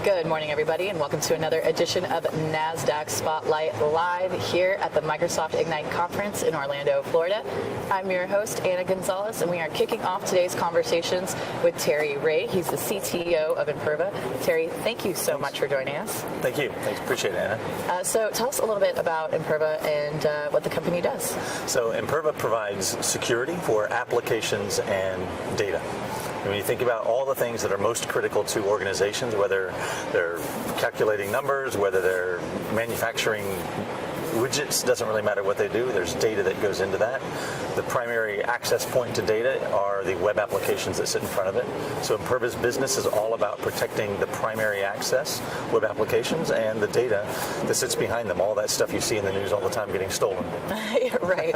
Good morning, everybody, and welcome to another edition of Nasdaq Spotlight Live here at the Microsoft Ignite Conference in Orlando, Florida. I'm your host, Anna Gonzalez, and we are kicking off today's conversations with Terry Ray. He's the CTO of Imperva. Terry, thank you so much for joining us. Thank you. Thanks. Appreciate it, Anna. So tell us a little bit about Imperva and what the company does. So Imperva provides security for applications and data. When you think about all the things that are most critical to organizations, whether they're calculating numbers, whether they're manufacturing widgets, doesn't really matter what they do, there's data that goes into that. The primary access point to data are the web applications that sit in front of it. So Imperva's business is all about protecting the primary access web applications and the data that sits behind them, all that stuff you see in the news all the time getting stolen. Right.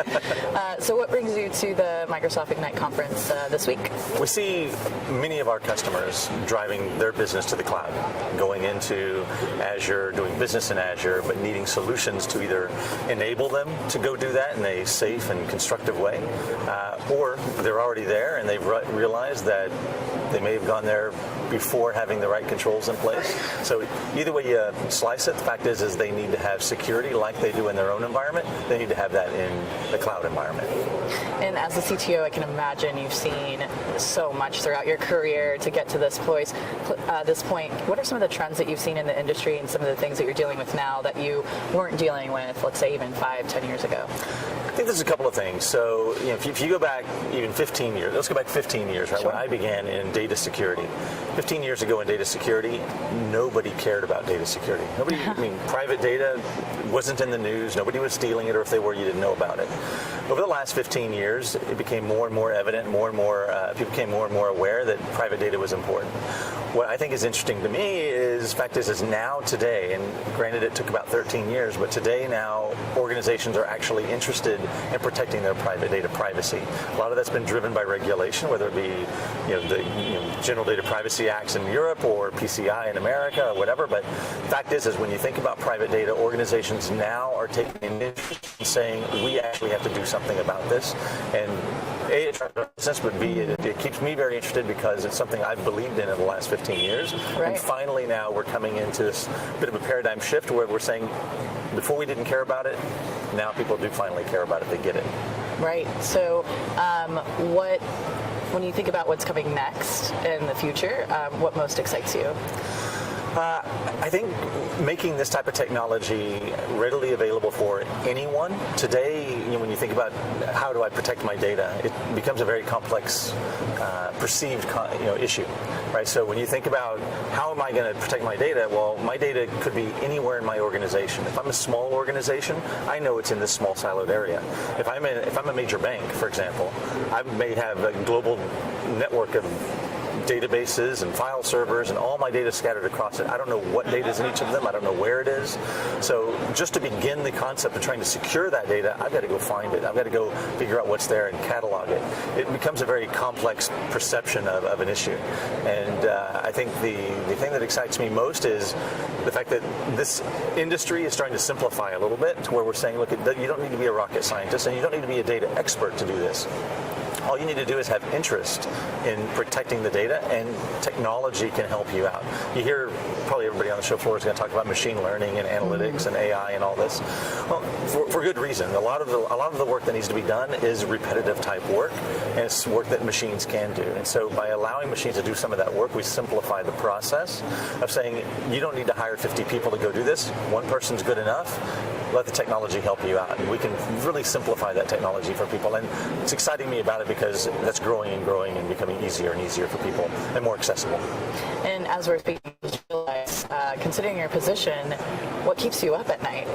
So what brings you to the Microsoft Ignite conference this week? We see many of our customers driving their business to the cloud, going into Azure, doing business in Azure, but needing solutions to either enable them to go do that in a safe and constructive way, or they're already there and they've realized that they may have gone there before having the right controls in place. So either way you slice it, the fact is they need to have security like they do in their own environment. They need to have that in the cloud environment. And as a CTO, I can imagine you've seen so much throughout your career to get to this point. What are some of the trends that you've seen in the industry and some of the things that you're dealing with now that you weren't dealing with, let's say, even 5-10 years ago? I think there's a couple of things. So, if you go back even 15 years, let's go back 15 years, right? Sure. When I began in data security. 15 years ago in data security, nobody cared about data security. Private data wasn't in the news. Nobody was stealing it, or if they were, you didn't know about it. Over the last 15 years, it became more and more evident, people became more and more aware that private data was important. What I think is interesting to me is, fact is now today, and granted it took about 13 years, but today now organizations are actually interested in protecting their private data privacy. A lot of that's been driven by regulation, whether it be the General Data Privacy Acts in Europe or PCI in America or whatever. But the fact is when you think about private data, organizations now are taking an interest in saying we actually have to do something about this. And A, it makes sense, but B, it keeps me very interested because it's something I've believed in the last 15 years. Right. And finally now we're coming into this bit of a paradigm shift where we're saying before we didn't care about it, now people do finally care about it, they get it. Right. So when you think about what's coming next in the future, what most excites you? I think making this type of technology readily available for anyone. Today, when you think about how do I protect my data, it becomes a very complex perceived issue, right? So when you think about how am I going to protect my data, well, my data could be anywhere in my organization. If I'm a small organization, I know it's in this small siloed area. If I'm a major bank, for example, I may have a global network of databases and file servers and all my data scattered across it. I don't know what data is in each of them. I don't know where it is. So just to begin the concept of trying to secure that data, I've got to go find it. I've got to go figure out what's there and catalog it. It becomes a very complex perception of an issue. And I think the thing that excites me most is the fact that this industry is starting to simplify a little bit to where we're saying, look, you don't need to be a rocket scientist and you don't need to be a data expert to do this. All you need to do is have interest in protecting the data, and technology can help you out. You hear probably everybody on the show floor is going to talk about machine learning and analytics and AI and all this. Well, for good reason. A lot of the work that needs to be done is repetitive type work, and it's work that machines can do. And so by allowing machines to do some of that work, we simplify the process of saying you don't need to hire 50 people to go do this. One person's good enough. Let the technology help you out. And we can really simplify that technology for people. And it's exciting me about it because that's growing and growing and becoming easier and easier for people and more accessible. And as we're speaking, considering your position, what keeps you up at night?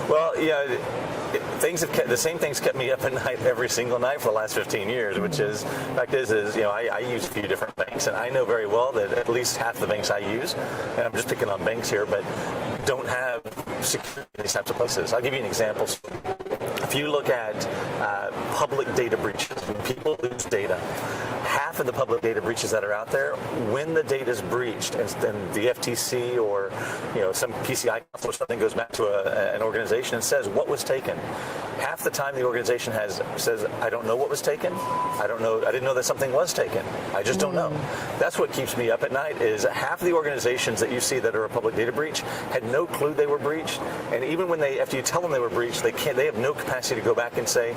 Well, the same things kept me up at night every single night for the last 15 years, which is, the fact is I use a few different banks, and I know very well that at least half the banks I use, and I'm just picking on banks here, but don't have security in these types of places. I'll give you an example. If you look at public data breaches, when people lose data, half of the public data breaches that are out there, when the data is breached and the FTC or some PCI council or something goes back to an organization and says what was taken, half the time the organization says, I don't know what was taken. I didn't know that something was taken. I just don't know. That's what keeps me up at night, is half the organizations that you see that are a public data breach had no clue they were breached. And even after you tell them they were breached, they have no capacity to go back and say,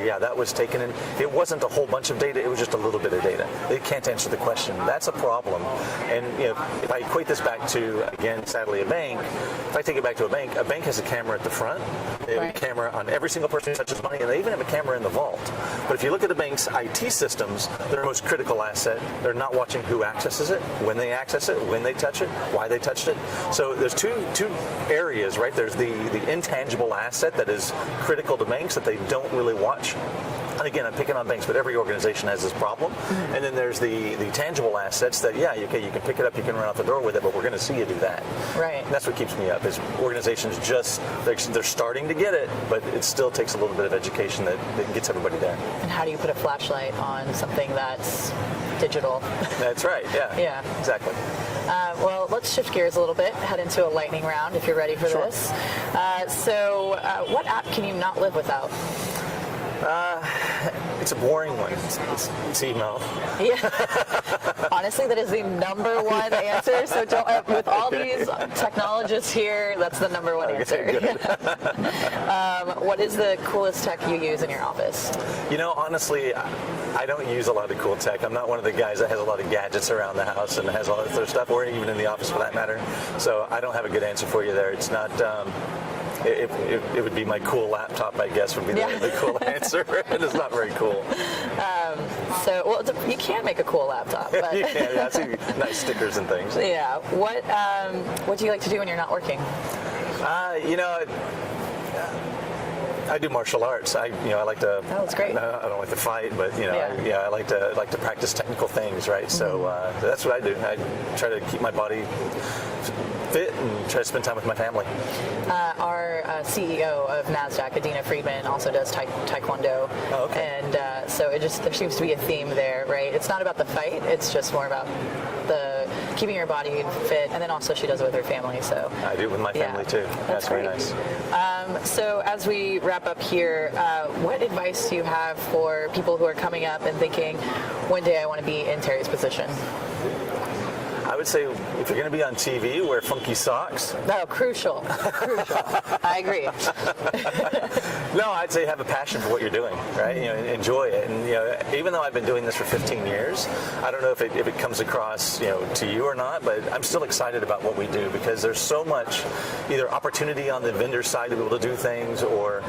yeah, that was taken. And it wasn't a whole bunch of data. It was just a little bit of data. They can't answer the question. That's a problem. And if I equate this back to, again, sadly, a bank, if I take it back to a bank has a camera at the front. They have a camera on every single person who touches money, and they even have a camera in the vault. But if you look at the bank's IT systems, their most critical asset, they're not watching who accesses it, when they access it, when they touch it, why they touched it. So there's two areas, right? There's the intangible asset that is critical to banks that they don't really watch. And again, I'm picking on banks, but every organization has this problem. Mm-hmm. And then there's the tangible assets that, you can pick it up, you can run out the door with it, but we're going to see you do that. Right. And that's what keeps me up, is organizations they're starting to get it, but it still takes a little bit of education that gets everybody there. And how do you put a flashlight on something that's digital? That's right, yeah. Yeah. Exactly. Well, let's shift gears a little bit, head into a lightning round if you're ready for this. So what app can you not live without? It's a boring one. It's email. Yeah. Honestly, that is the number one answer. So don't, with all these technologists here, that's the number one answer. What is the coolest tech you use in your office? Honestly, I don't use a lot of cool tech. I'm not one of the guys that has a lot of gadgets around the house and has all that other stuff, or even in the office for that matter. So I don't have a good answer for you there. It's not... It would be my cool laptop, I guess, would be the cool answer. It's not very cool. You can make a cool laptop. But You can, I see nice stickers and things. Yeah. What do you like to do when you're not working? I do martial arts. I like to. Oh, that's great. I don't like to fight, but I like to practice technical things, right? Mm-hmm. So that's what I do. I try to keep my body fit and try to spend time with my family. Our CEO of Nasdaq, Adina Friedman, also does Taekwondo. Oh, okay. And so there seems to be a theme there, right? It's not about the fight. It's just more about the keeping your body fit, and then also she does it with her family. So I do it with my family too. That's very nice. So as we wrap up here, what advice do you have for people who are coming up and thinking, one day I want to be in Terry's position? I would say if you're going to be on TV, wear funky socks. No, crucial. I agree. No, I'd say have a passion for what you're doing, right? Enjoy it. And even though I've been doing this for 15 years, I don't know if it comes across to you or not, but I'm still excited about what we do because there's so much either opportunity on the vendor side to be able to do things, or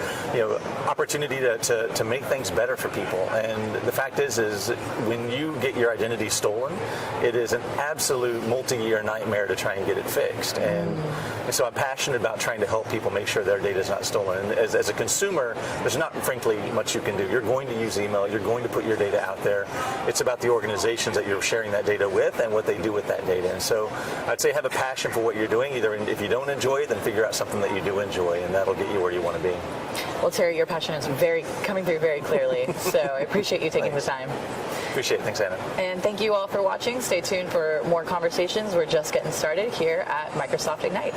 opportunity to make things better for people. And the fact is when you get your identity stolen, it is an absolute multi-year nightmare to try and get it fixed. And so I'm passionate about trying to help people make sure their data is not stolen. And as a consumer, there's not, frankly, much you can do. You're going to use email. You're going to put your data out there. It's about the organizations that you're sharing that data with and what they do with that data. And so I'd say have a passion for what you're doing. Either if you don't enjoy it, then figure out something that you do enjoy, and that'll get you where you want to be. Well, Terry, your passion is coming through very clearly. So I appreciate you taking the time. Appreciate it. Thanks, Anna. And thank you all for watching. Stay tuned for more conversations. We're just getting started here at Microsoft Ignite.